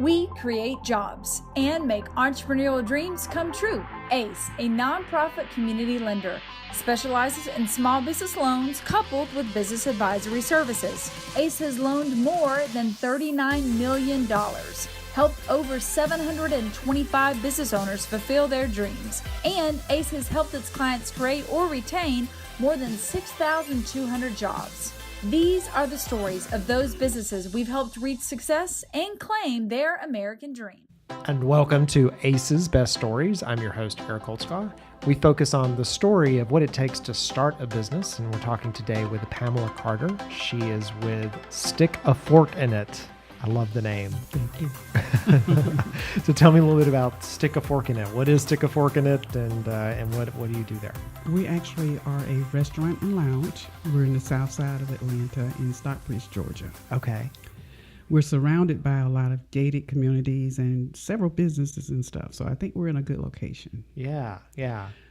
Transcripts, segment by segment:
We create jobs and make entrepreneurial dreams come true. ACE, a nonprofit community lender, specializes in small business loans coupled with business advisory services. ACE has loaned more than $39 million, helped over 725 business owners fulfill their dreams, and ACE has helped its clients create or retain more than 6,200 jobs. These are the stories of those businesses we've helped reach success and claim their American dream. And welcome to ACE's Best Stories. I'm your host, Eric Holtzgar. We focus on the story of what it takes to start a business, and we're talking today with Pamela Carter. She is with Stick a Fork in It. I love the name. Thank you. So tell me a little bit about Stick a Fork in It. What is Stick a Fork in It, and what do you do there? We actually are a restaurant and lounge. We're in the south side of Atlanta in Stockbridge, Georgia. Okay. We're surrounded by a lot of gated communities and several businesses and stuff. So I think we're in a good location. Yeah.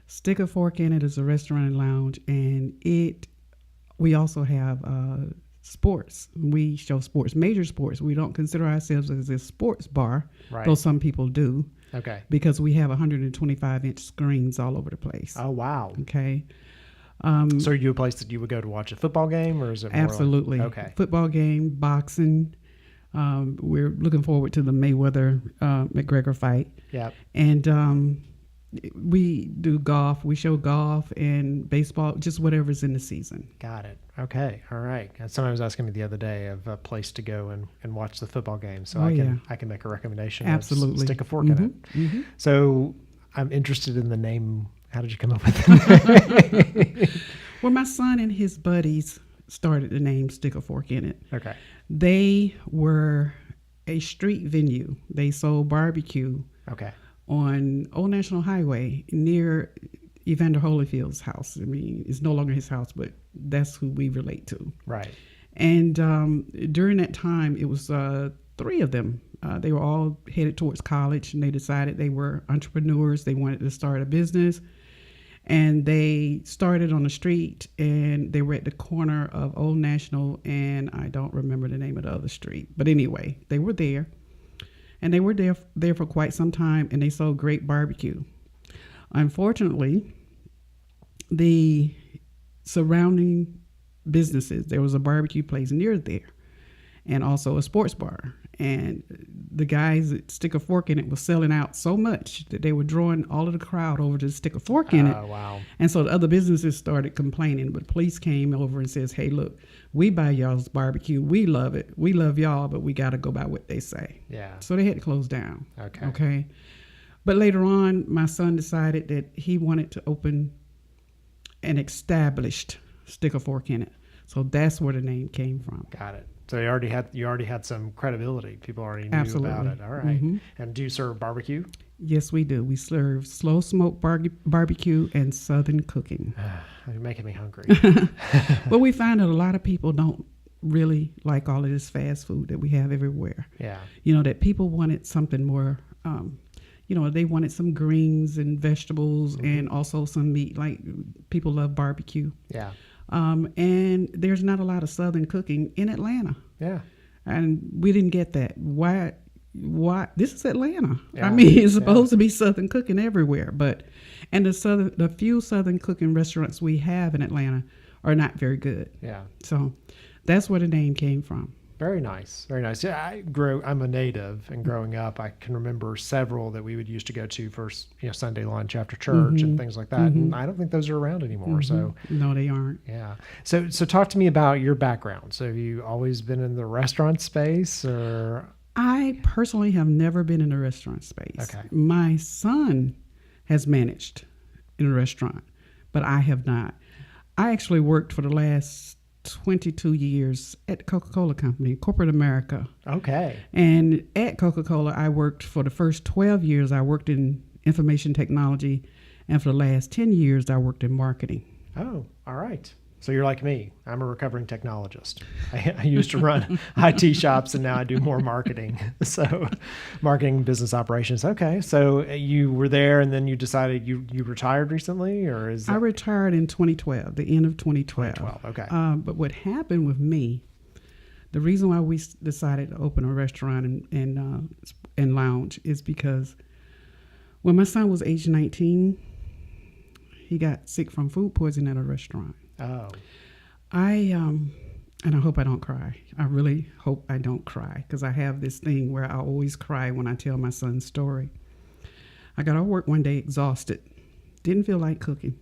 Stick a Fork in It is a restaurant and lounge, and we also have sports. We show sports, major sports. We don't consider ourselves as a sports bar, right, though some people do. Okay. Because we have 125-inch screens all over the place. Oh, wow. Okay. So are you a place that you would go to watch a football game, or is it more absolutely. Okay. Football game, boxing. We're looking forward to the Mayweather-McGregor fight. Yeah. And we do golf. We show golf and baseball, just whatever's in the season. Got it. Okay. All right. Somebody was asking me the other day of a place to go and watch the football game. So I can make a recommendation. Absolutely. Stick a fork in it. Mm-hmm. So I'm interested in the name. How did you come up with the name? Well, my son and his buddies started the name Stick a Fork in It. Okay. They were a street venue. They sold barbecue. Okay. On Old National Highway near Evander Holyfield's house. I mean, it's no longer his house, but that's who we relate to. Right. And during that time, it was three of them. They were all headed towards college, and they decided they were entrepreneurs. They wanted to start a business. And they started on the street, and they were at the corner of Old National, and I don't remember the name of the other street. But anyway, they were there. And they were there for quite some time, and they sold great barbecue. Unfortunately, the surrounding businesses, there was a barbecue place near there, and also a sports bar. And the guys that Stick a Fork in It was selling out so much that they were drawing all of the crowd over to Stick a Fork in It. Oh, wow. And so the other businesses started complaining, but police came over and says, hey, look, we buy y'all's barbecue. We love it. We love y'all, but we got to go by what they say. Yeah. So they had to close down. Okay. But later on, my son decided that he wanted to open an established Stick a Fork in It. So that's where the name came from. Got it. So you already had some credibility. People already knew Absolutely. about it. All right. Mm-hmm. And do you serve barbecue? Yes, we do. We serve slow smoke barbecue and Southern cooking. You're making me hungry. But we find that a lot of people don't really like all of this fast food that we have everywhere. Yeah. You know, that people wanted something more, they wanted some greens and vegetables, mm-hmm, and also some meat. Like, people love barbecue. Yeah. And there's not a lot of Southern cooking in Atlanta. Yeah. And we didn't get that. Why? This is Atlanta. Yeah. I mean, it's supposed to be Southern cooking everywhere, and the few Southern cooking restaurants we have in Atlanta are not very good. Yeah. So that's where the name came from. Very nice. Very nice. Yeah, I'm a native, and growing up, I can remember several that we would used to go to for, Sunday lunch after church, mm-hmm, and things like that. Mm-hmm. And I don't think those are around anymore. Mm-hmm. So no, they aren't. Yeah. So talk to me about your background. So have you always been in the restaurant space, or? I personally have never been in the restaurant space. Okay. My son has managed in a restaurant, but I have not. I actually worked for the last 22 years at the Coca-Cola Company, corporate America. Okay. And at Coca-Cola, I worked for the first 12 years, I worked in information technology. And for the last 10 years, I worked in marketing. Oh, all right. So you're like me. I'm a recovering technologist. I used to run IT shops, and now I do more marketing. So marketing and business operations. Okay. So you were there, and then you decided you retired recently, or is that? I retired in 2012, the end of 2012. 2012, okay. But what happened with me, The reason why we decided to open a restaurant and lounge is because when my son was age 19, he got sick from food poisoning at a restaurant. Oh. And I hope I don't cry. I really hope I don't cry, because I have this thing where I always cry when I tell my son's story. I got off work one day exhausted. Didn't feel like cooking.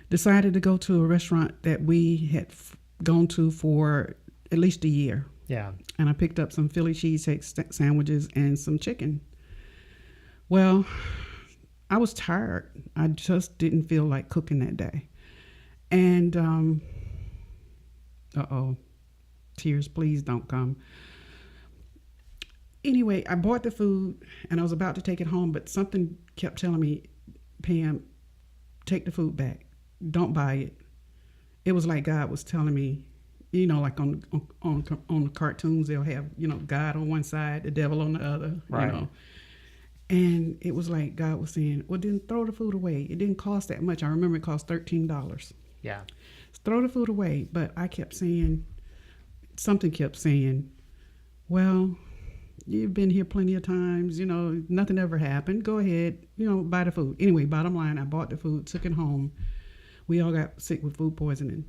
Decided to go to a restaurant that we had gone to for at least a year. Yeah. And I picked up some Philly cheesesteak sandwiches and some chicken. Well, I was tired. I just didn't feel like cooking that day. And, tears, please don't come. Anyway, I bought the food and I was about to take it home, but something kept telling me, Pam, take the food back. Don't buy it. It was like God was telling me, you know, like on the cartoons, they'll have, you know, God on one side, the devil on the other, right. You know. And it was like God was saying, well, then throw the food away. It didn't cost that much. I remember it cost $13. Yeah. Throw the food away. But I kept saying, something kept saying, well, you've been here plenty of times, you know, nothing ever happened. Go ahead, you know, buy the food. Anyway, bottom line, I bought the food, took it home. We all got sick with food poisoning.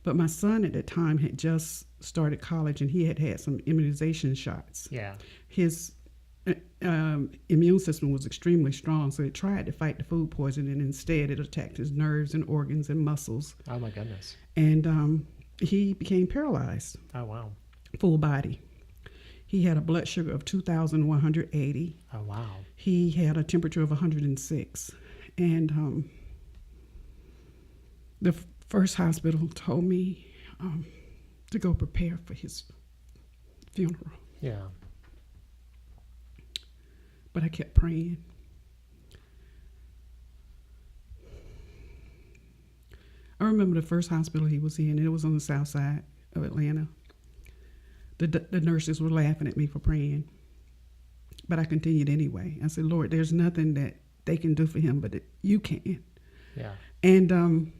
But my son at that time had just started college and he had had some immunization shots. Yeah. His immune system was extremely strong, so it tried to fight the food poisoning, and instead it attacked his nerves and organs and muscles. Oh, my goodness. And he became paralyzed. Oh, wow. Full body. He had a blood sugar of 2,180. Oh, wow. He had a temperature of 106. And the first hospital told me to go prepare for his funeral. Yeah. But I kept praying. I remember the first hospital he was in, and it was on the south side of Atlanta. The nurses were laughing at me for praying, but I continued anyway. I said, Lord, there's nothing that they can do for him, but you can. Yeah. And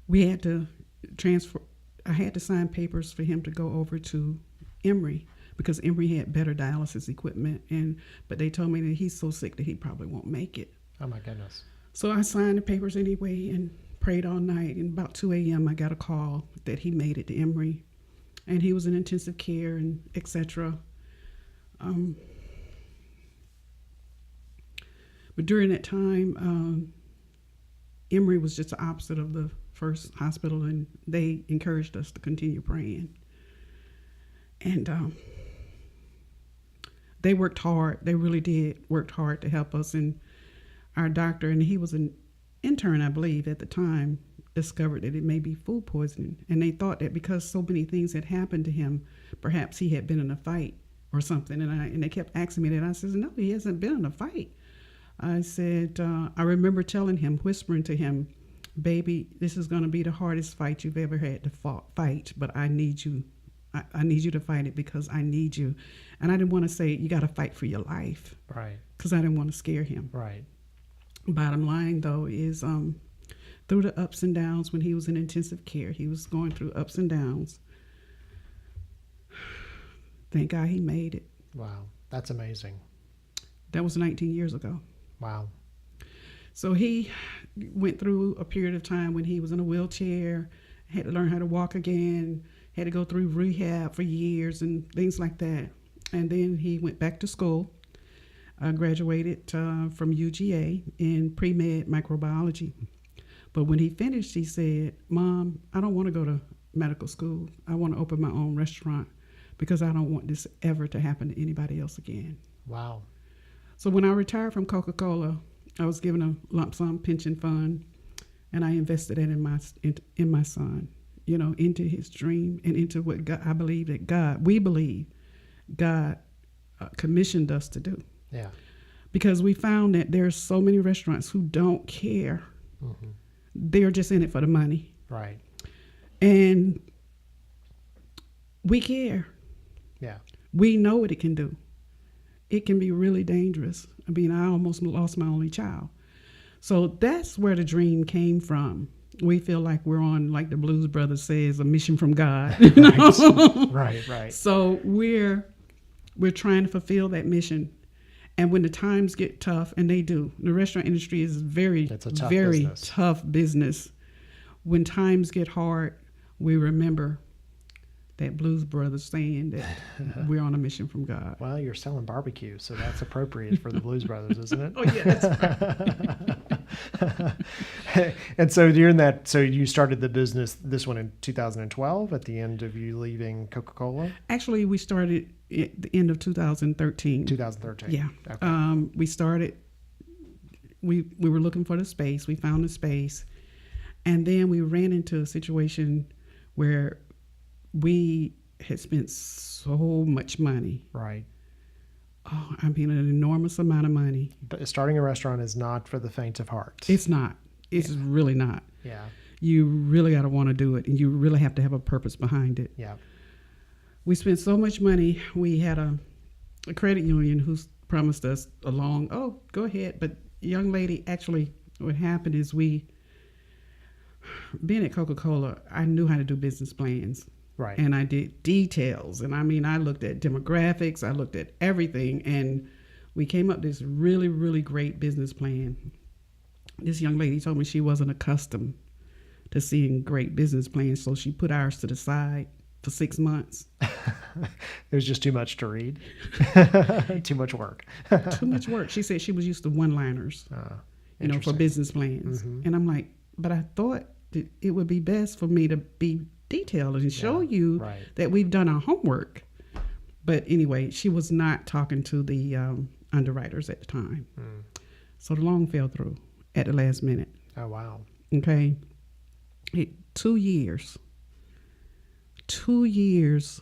we had to transfer. I had to sign papers for him to go over to Emory, because Emory had better dialysis equipment, but they told me that he's so sick that he probably won't make it. Oh, my goodness. So I signed the papers anyway and prayed all night. And about 2 a.m. I got a call that he made it to Emory, and he was in intensive care and etc. But during that time, Emory was just the opposite of the first hospital, and they encouraged us to continue praying. And they worked hard. They really did worked hard to help us. And our doctor, and he was an intern, I believe, at the time, discovered that it may be food poisoning. And they thought that because so many things had happened to him, perhaps he had been in a fight or something. And they kept asking me that. I said, no, he hasn't been in a fight. I said, I remember telling him, whispering to him, baby, this is going to be the hardest fight you've ever had to fight, but I need you. I need you to fight it because I need you. And I didn't want to say, you got to fight for your life. Right. Because I didn't want to scare him. Right. Bottom line, though, is through the ups and downs when he was in intensive care, he was going through ups and downs. Thank God he made it. Wow. That's amazing. That was 19 years ago. Wow. So he went through a period of time when he was in a wheelchair, had to learn how to walk again, had to go through rehab for years and things like that. And then he went back to school, graduated from UGA in pre-med microbiology. But when he finished, he said, Mom, I don't want to go to medical school. I want to open my own restaurant because I don't want this ever to happen to anybody else again. Wow. So when I retired from Coca-Cola, I was given a lump sum pension fund, and I invested it in my son, you know, into his dream and into what God, we believe God commissioned us to do. Yeah. Because we found that there's so many restaurants who don't care. Mm-hmm. They're just in it for the money. Right. And we care. Yeah. We know what it can do. It can be really dangerous. I mean, I almost lost my only child. So that's where the dream came from. We feel like we're on, like the Blues Brothers says, a mission from God. You know? Right. So we're trying to fulfill that mission. And when the times get tough, and they do, the restaurant industry is It's a tough very business. tough business. When times get hard, we remember that Blues Brothers saying that we're on a mission from God. Well, you're selling barbecue, so that's appropriate for the Blues Brothers, isn't it? Oh, yeah, that's right. And so during that, so you started the business, this one in 2012, at the end of you leaving Coca-Cola? Actually, we started at the end of 2013. 2013. Yeah. Okay. We started, we were looking for the space. We found the space. And then we ran into a situation where we had spent so much money. Right. Oh, I mean, an enormous amount of money. But starting a restaurant is not for the faint of heart. It's not. It's really not. Yeah. You really got to want to do it, and you really have to have a purpose behind it. Yeah. We spent so much money. We had a credit union who promised us a loan. Oh, go ahead. But young lady, actually, what happened is being at Coca-Cola, I knew how to do business plans. Right. And I did details. And I mean, I looked at demographics. I looked at everything. And we came up with this really, really great business plan. This young lady told me she wasn't accustomed to seeing great business plans. So she put ours to the side for 6 months. It was just too much to read. Too much work. Too much work. She said she was used to one-liners, for business plans. Mm-hmm. And I'm like, but I thought that it would be best for me to be detailed and show you that we've done our homework. But anyway, she was not talking to the underwriters at the time. So the loan fell through at the last minute. Oh, wow. Okay. 2 years. 2 years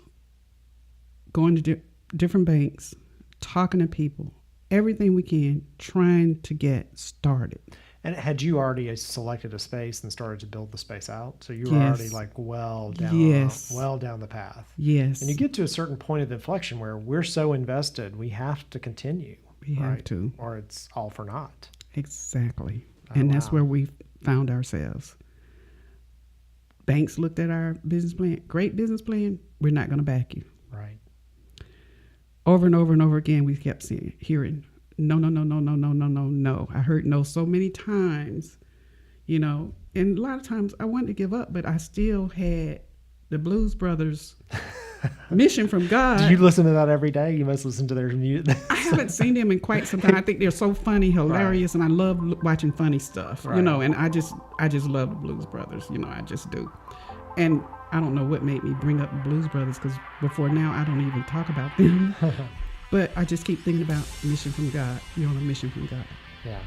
going to different banks, talking to people, everything we can, trying to get started. And had you already selected a space and started to build the space out? So you were already like well down the path. Yes. And you get to a certain point of inflection where we're so invested, we have to continue. We have to. Or it's all for naught. Exactly. And that's where we found ourselves. Banks looked at our business plan. Great business plan. We're not going to back you. Right. Over and over and over again, we kept hearing, no. I heard no so many times, and a lot of times I wanted to give up, but I still had the Blues Brothers mission from God. Do you listen to that every day? You must listen to their music. I haven't seen them in quite some time. I think they're so funny, hilarious, and I love watching funny stuff, and I just love the Blues Brothers, I just do. And I don't know what made me bring up the Blues Brothers, because before now I don't even talk about them. But I just keep thinking about mission from God. You're on a mission from God. Yeah.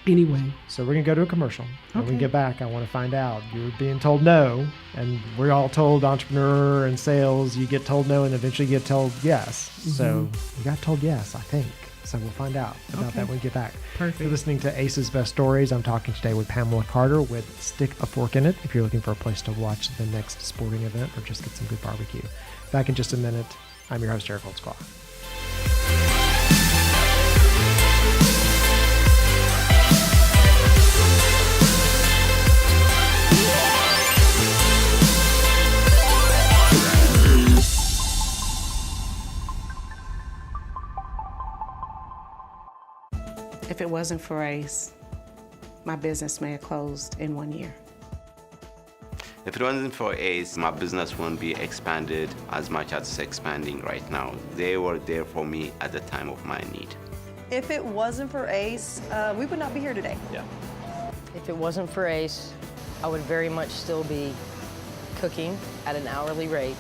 Anyway. So we're going to go to a commercial. When we get back, I want to find out. You're being told no, and we're all told entrepreneur and sales, you get told no and eventually get told yes. Mm-hmm. So you got told yes, I think. So we'll find out about that when we get back. Perfect. You're listening to Ace's Best Stories. I'm talking today with Pamela Carter with Stick a Fork in It if you're looking for a place to watch the next sporting event or just get some good barbecue. Back in just a minute. I'm your host, Eric Holtzclaw. If it wasn't for ACE, my business may have closed in 1 year. If it wasn't for ACE, my business wouldn't be expanded as much as it's expanding right now. They were there for me at the time of my need. If it wasn't for ACE, we would not be here today. Yeah. If it wasn't for ACE, I would very much still be cooking at an hourly rate,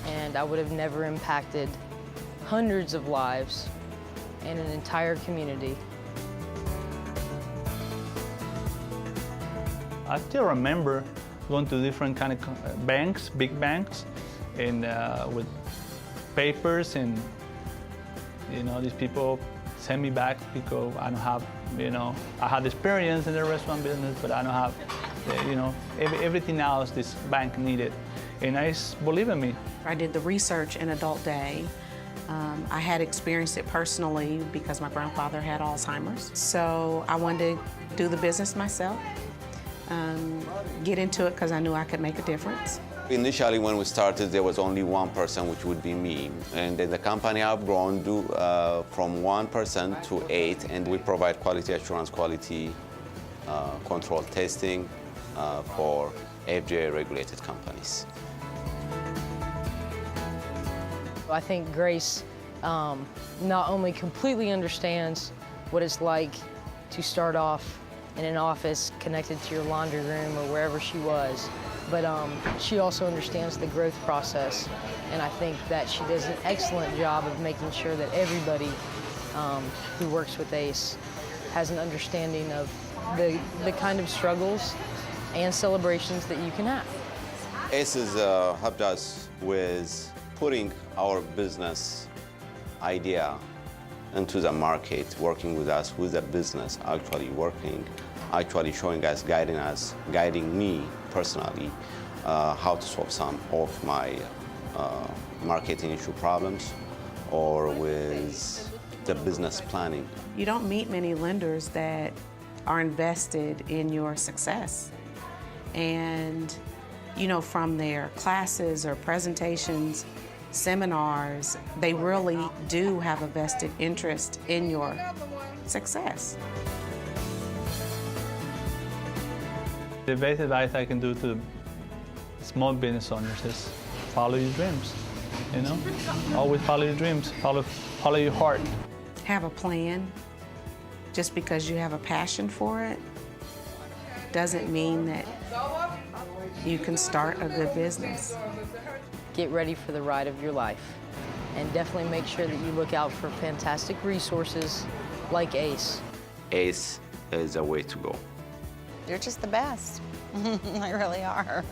and I would have never impacted hundreds of lives and an entire community. I still remember going to different kind of banks, big banks, and with papers, and these people send me back because I don't have, I had experience in the restaurant business, but I don't have, everything else this bank needed, and I believe in me. I did the research in Adult Day. I had experienced it personally because my grandfather had Alzheimer's, so I wanted to do the business myself. get into it because I knew I could make a difference. Initially, when we started, there was only one person, which would be me. And then the company I've grown from 1% to 8, and we provide quality assurance, quality control testing for FDA-regulated companies. I think Grace not only completely understands what it's like to start off in an office connected to your laundry room or wherever she was, but she also understands the growth process, and I think that she does an excellent job of making sure that everybody who works with ACE has an understanding of the kind of struggles and celebrations that you can have. ACE has helped us with putting our business idea into the market, working with us with the business, actually showing us, guiding me personally, how to solve some of my marketing issue problems or with the business planning. You don't meet many lenders that are invested in your success. And, you know, from their classes or presentations, seminars, they really do have a vested interest in your success. The best advice I can do to small business owners is follow your dreams. You know, always follow your dreams, follow your heart. Have a plan. Just because you have a passion for it doesn't mean that you can start a good business. Get ready for the ride of your life, and definitely make sure that you look out for fantastic resources like ACE. ACE is a way to go. You're just the best. They really are.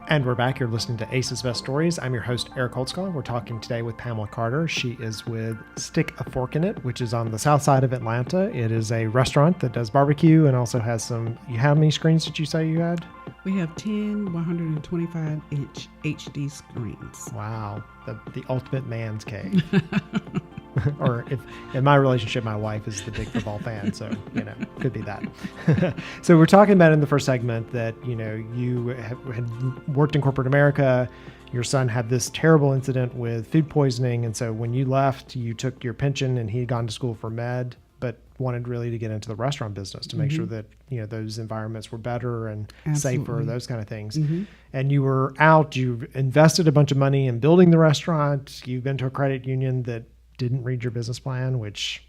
And we're back. You're listening to Ace's Best Stories. I'm your host, Eric Holtzclaw. We're talking today with Pamela Carter. She is with Stick a Fork in It, which is on the south side of Atlanta. It is a restaurant that does barbecue and also has some... How many screens did you say you had? We have 10 125-inch HD screens. Wow. The ultimate man's cave. Or if in my relationship, my wife is the big football fan, so, you know, could be that. So we're talking about in the first segment that, you know, you had worked in corporate America. Your son had this terrible incident with food poisoning. And so when you left, you took your pension and he had gone to school for med, but wanted really to get into the restaurant business to make sure that, you know, those environments were better and safer, those kind of things. And you were out, you invested a bunch of money in building the restaurant. You've been to a credit union that didn't read your business plan, which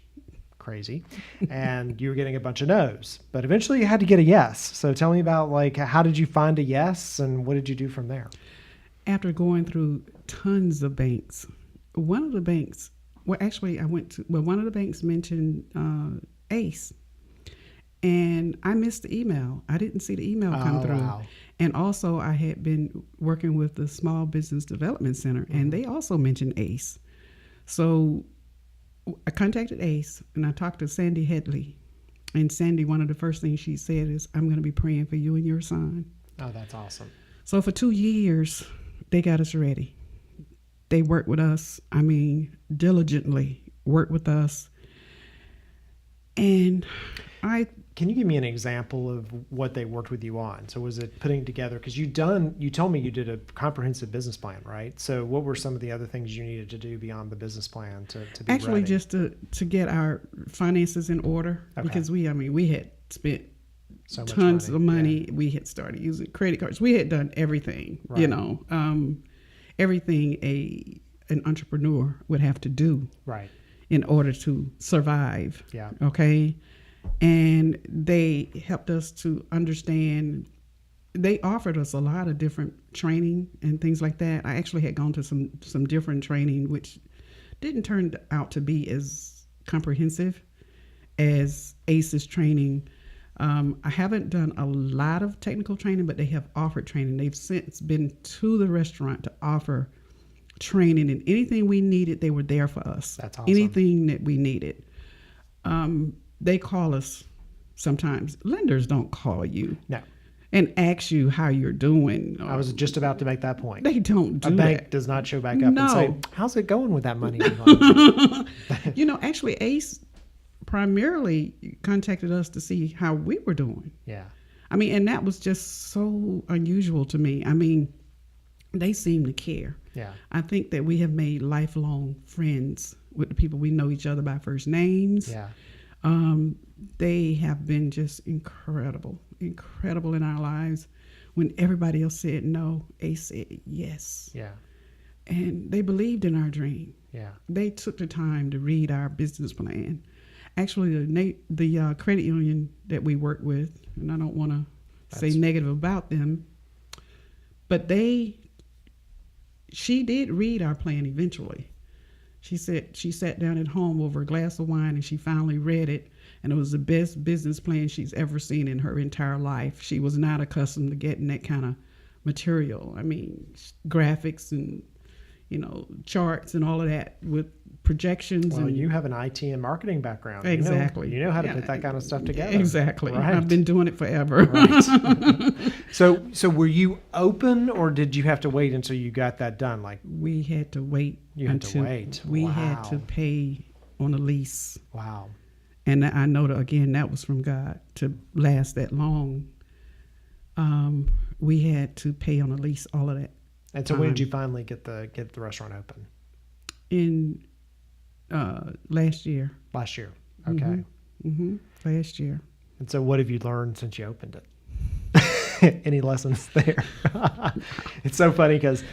crazy. And you were getting a bunch of no's, but eventually you had to get a yes. So tell me about, like, how did you find a yes and what did you do from there? After going through tons of banks, one of the banks, one of the banks mentioned ACE, and I missed the email. I didn't see the email come through. Wow. And also I had been working with the Small Business Development Center, and they also mentioned ACE. So I contacted ACE and I talked to Sandy Headley. And Sandy, one of the first things she said is, I'm going to be praying for you and your son. Oh, that's awesome. So for 2 years, they got us ready. They worked with us, diligently worked with us. And Can you give me an example of what they worked with you on? So was it putting together, because you told me you did a comprehensive business plan, right? So what were some of the other things you needed to do beyond the business plan to be actually ready? Just to get our finances in order, because we had spent so much tons of money. Yeah. We had started using credit cards. We had done everything, right. Everything an entrepreneur would have to do, right, in order to survive. Yeah. Okay. And they helped us to understand. They offered us a lot of different training and things like that. I actually had gone to some different training, which didn't turn out to be as comprehensive as ACE's training. I haven't done a lot of technical training, but they have offered training. They've since been to the restaurant to offer training, and anything we needed, they were there for us. That's awesome. Anything that we needed. They call us sometimes. Lenders don't call you. No. And ask you how you're doing. I was just about to make that point. They don't do A bank that. does not show back up No. and say, how's it going with that money? Actually, Ace primarily contacted us to see how we were doing. Yeah. I mean, and that was just so unusual to me. I mean, they seem to care. Yeah. I think that we have made lifelong friends with the people. We know each other by first names. Yeah. They have been just incredible in our lives. When everybody else said no, Ace said yes. Yeah. And they believed in our dream. Yeah. They took the time to read our business plan. Actually, the credit union that we work with, and I don't want to say negative about them, but she did read our plan eventually. She said she sat down at home over a glass of wine and she finally read it, and it was the best business plan she's ever seen in her entire life. She was not accustomed to getting that kind of material. I mean, graphics and charts and all of that with projections. Well, and you have an IT and marketing background. Exactly. You know how to put that kind of stuff together. Exactly. Right. I've been doing it forever. Right. So were you open, or did you have to wait until you got that done? Like, We had to wait. You had to wait. We had Wow. to pay on a lease. wow. And I know that, again, that was from God to last that long. We had to pay on a lease, all of that. And so when did you finally get the restaurant open? In last year. Last year. Okay. Last year. And so what have you learned since you opened it? Any lessons there? It's so funny because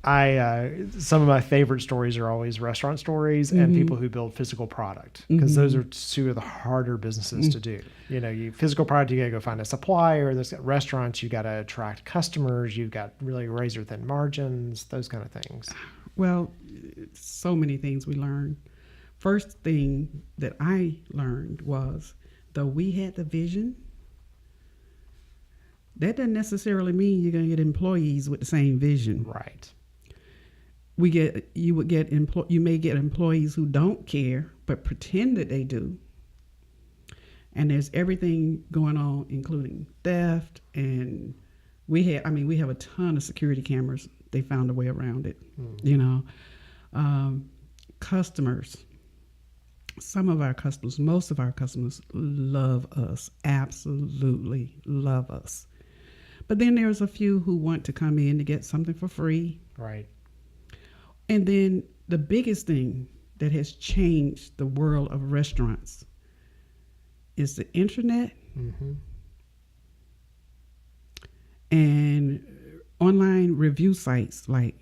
I some of my favorite stories are always restaurant stories and people who build physical product, because those are two of the harder businesses to do. You physical product, you got to go find a supplier. There's restaurants, you got to attract customers. You've got really razor thin margins, those kind of things. Well, so many things we learned. First thing that I learned was, though we had the vision, that doesn't necessarily mean you're going to get employees with the same vision. Right. You may get employees who don't care but pretend that they do. And there's everything going on, including theft, and we have a ton of security cameras. They found a way around it. Customers. Most of our customers love us, absolutely love us. But then there's a few who want to come in to get something for free. Right. And then the biggest thing that has changed the world of restaurants is the internet and online review sites like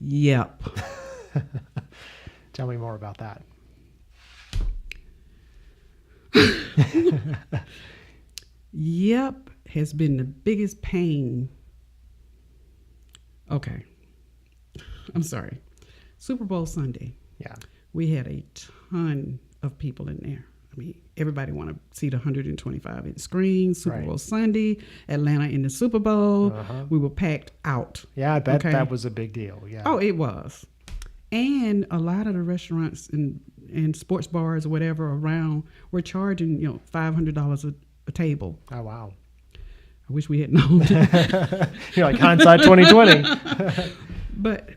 Yelp. Tell me more about that. Yelp has been the biggest pain. Okay. I'm sorry. Super Bowl Sunday. Yeah. We had a ton of people in there. I mean, everybody want to see the 125-inch screen. Super Bowl Sunday, Atlanta in the Super Bowl. We were packed out. Yeah, I bet that was a big deal. Yeah. Oh, it was. And a lot of the restaurants and sports bars or whatever around were charging, $500 a table. Oh, wow. I wish we had known. You're like hindsight 2020. But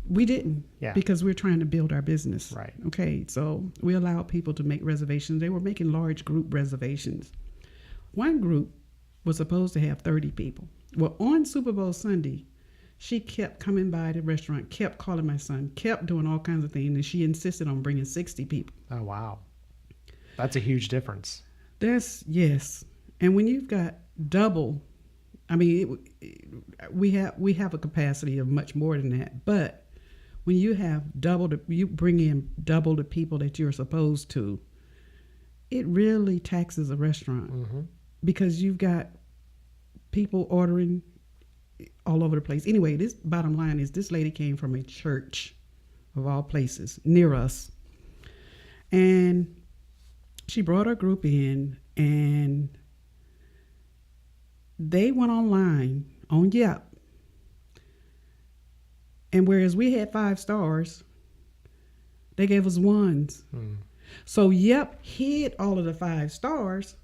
we didn't, because we're trying to build our business. Right. Okay, so we allowed people to make reservations. They were making large group reservations. One group was supposed to have 30 people. Well, on Super Bowl Sunday, she kept coming by the restaurant, kept calling my son, kept doing all kinds of things, and she insisted on bringing 60 people. Oh, wow. That's a huge difference. Yes. And when you've got double, I mean, we have a capacity of much more than that, but when you have you bring in double the people that you're supposed to, it really taxes a restaurant because you've got people ordering all over the place. Anyway, this bottom line is this lady came from a church of all places near us, and she brought her group in, and they went online on Yelp. And whereas we had 5 stars, they gave us 1s. So Yelp hid all of the 5 stars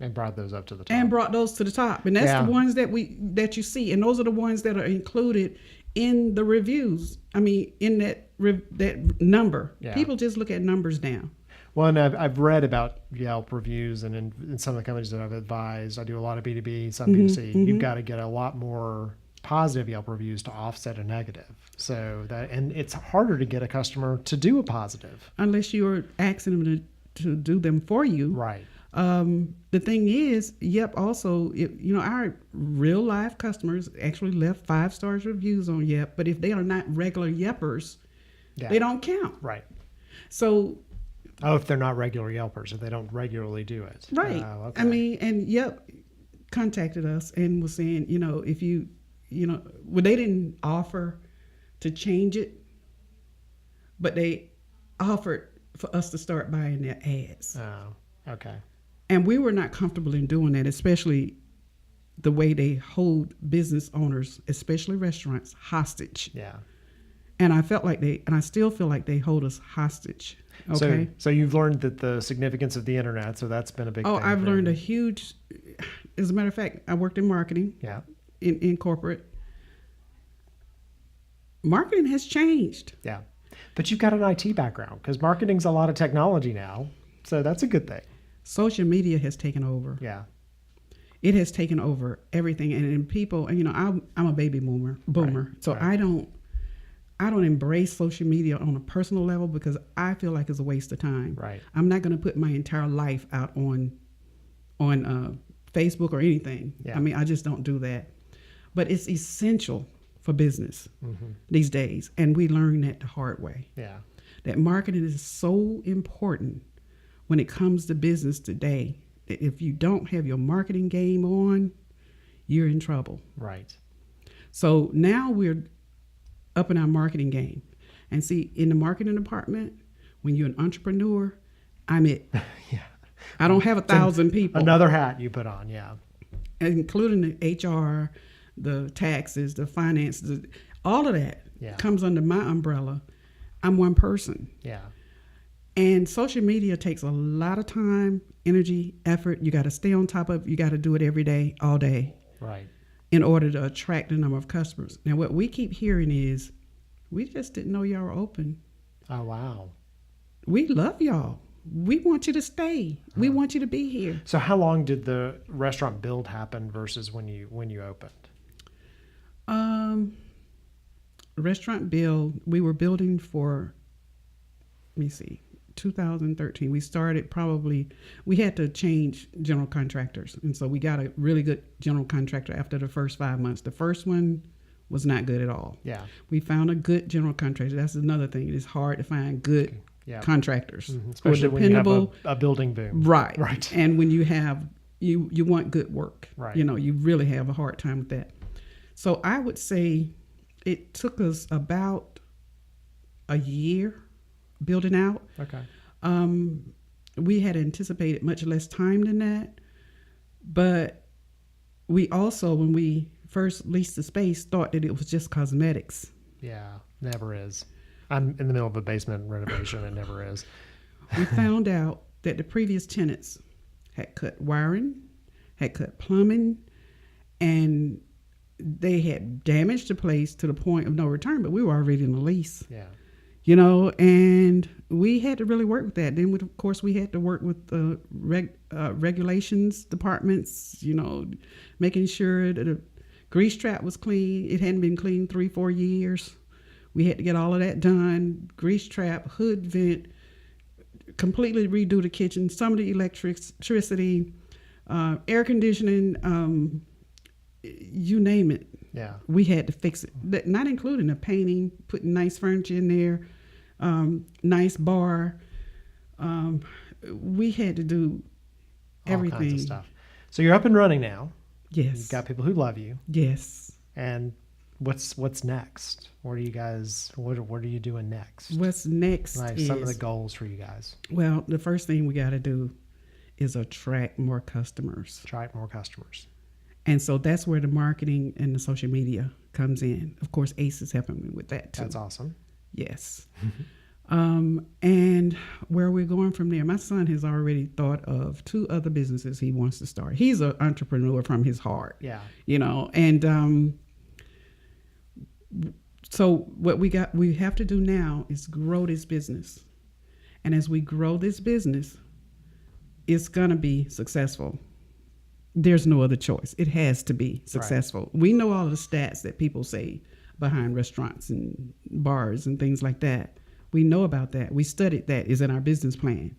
And brought those up to the top. and brought those to the top. And that's Yeah. the ones that you see. And those are the ones that are included in the reviews. I mean, in that number. Yeah. People just look at numbers now. Well, and I've read about Yelp reviews, and in some of the companies that I've advised, I do a lot of B2B, some B2C. You've got to get a lot more positive Yelp reviews to offset a negative. So and it's harder to get a customer to do a positive. Unless you're asking them to do them for you. Right. The thing is, Yelp also, our real life customers actually left 5 stars reviews on Yelp, but if they are not regular Yelpers, they don't count. Right. So. Oh, if they're not regular Yelpers, if they don't regularly do it. Right. Okay. I mean, and Yelp contacted us and was saying, if you, well, they didn't offer to change it, but they offered for us to start buying their ads. Oh, okay. And we were not comfortable in doing that, especially the way they hold business owners, especially restaurants, hostage. Yeah. And I felt like and I still feel like they hold us hostage. Okay. So you've learned that the significance of the internet, so that's been a big thing. I've for learned you. a huge, as a matter of fact, I worked in marketing. Yeah. In corporate. Marketing has changed. Yeah. But you've got an IT background because marketing's a lot of technology now. So that's a good thing. Social media has taken over. Yeah. It has taken over everything. And people, I'm a baby boomer. Right. So Right. I don't embrace social media on a personal level because I feel like it's a waste of time. Right. I'm not going to put my entire life out on Facebook or anything. Yeah. I mean, I just don't do that. But it's essential for business these days. And we learn that the hard way. Yeah. That marketing is so important when it comes to business today. That if you don't have your marketing game on, you're in trouble. Right. So now we're up in our marketing game. And see, in the marketing department, when you're an entrepreneur, I'm it. Yeah. I don't have 1,000 people. Another hat you put on, yeah. Including the HR, the taxes, the finance, all of that comes under my umbrella. I'm one person. Yeah. And social media takes a lot of time, energy, effort. You got to stay on top of it. You got to do it every day, all day. Right. In order to attract a number of customers. Now, what we keep hearing is, we just didn't know y'all were open. Oh, wow. We love y'all. We want you to stay. We want you to be here. So how long did the restaurant build happen versus when you opened? Restaurant build, we were building for, 2013. We started we had to change general contractors. And so we got a really good general contractor after the first 5 months. The first one was not good at all. Yeah. We found a good general contractor. That's another thing. It is hard to find good contractors. Especially when you have a building boom. Right. Right. And when you have, you want good work. Right. You really have a hard time with that. So I would say it took us about a year building out. Okay. We had anticipated much less time than that. But we also, when we first leased the space, thought that it was just cosmetics. Yeah, never is. I'm in the middle of a basement renovation. It never is. We found out that the previous tenants had cut wiring, had cut plumbing, and they had damaged the place to the point of no return, but we were already in the lease. Yeah. And we had to really work with that. Then, of course, we had to work with the regulations departments, making sure that the grease trap was clean. It hadn't been cleaned 3-4 years. We had to get all of that done. Grease trap, hood vent, completely redo the kitchen, some of the electricity, air conditioning, you name it. Yeah. We had to fix it, not including the painting, putting nice furniture in there, nice bar. We had to do everything. All kinds of stuff. So you're up and running now. Yes. You've got people who love you. Yes. And what's next? What are you guys? What are you doing next? What's next Like is some of the goals for you guys. Well, the first thing we got to do is attract more customers. Attract more customers. And so that's where the marketing and the social media comes in. Of course, ACE is helping me with that too. That's awesome. Yes. And where we're going from there, my son has already thought of 2 other businesses he wants to start. He's an entrepreneur from his heart. Yeah. And so what we have to do now is grow this business. And as we grow this business, it's going to be successful. There's no other choice. It has to be successful. Right. We know all the stats that people say behind restaurants and bars and things like that. We know about that. We studied that. It's in our business plan.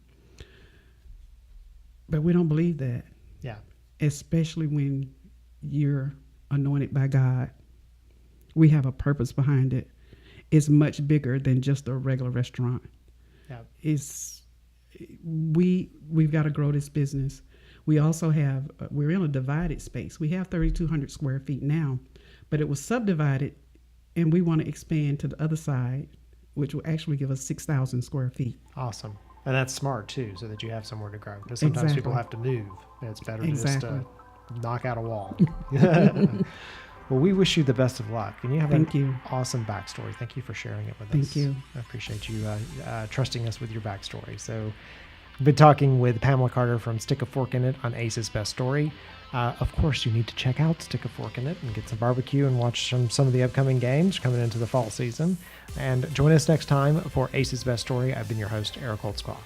But we don't believe that. Yeah. Especially when you're anointed by God. We have a purpose behind it. It's much bigger than just a regular restaurant. Yeah. We've got to grow this business. We also have, we're in a divided space. We have 3,200 square feet now, but it was subdivided, and we want to expand to the other side, which will actually give us 6,000 square feet. Awesome. And that's smart too, so that you have somewhere to grow. Because sometimes people have to move. It's better to just knock out a wall. Well, we wish you the best of luck. And you have an awesome backstory. Thank you for sharing it with us. Thank you. I appreciate you trusting us with your backstory. So I've been talking with Pamela Carter from Stick a Fork in It on Ace's Best Story. Of course, you need to check out Stick a Fork in It and get some barbecue and watch some of the upcoming games coming into the fall season. And join us next time for Ace's Best Story. I've been your host, Eric Holtzclaw.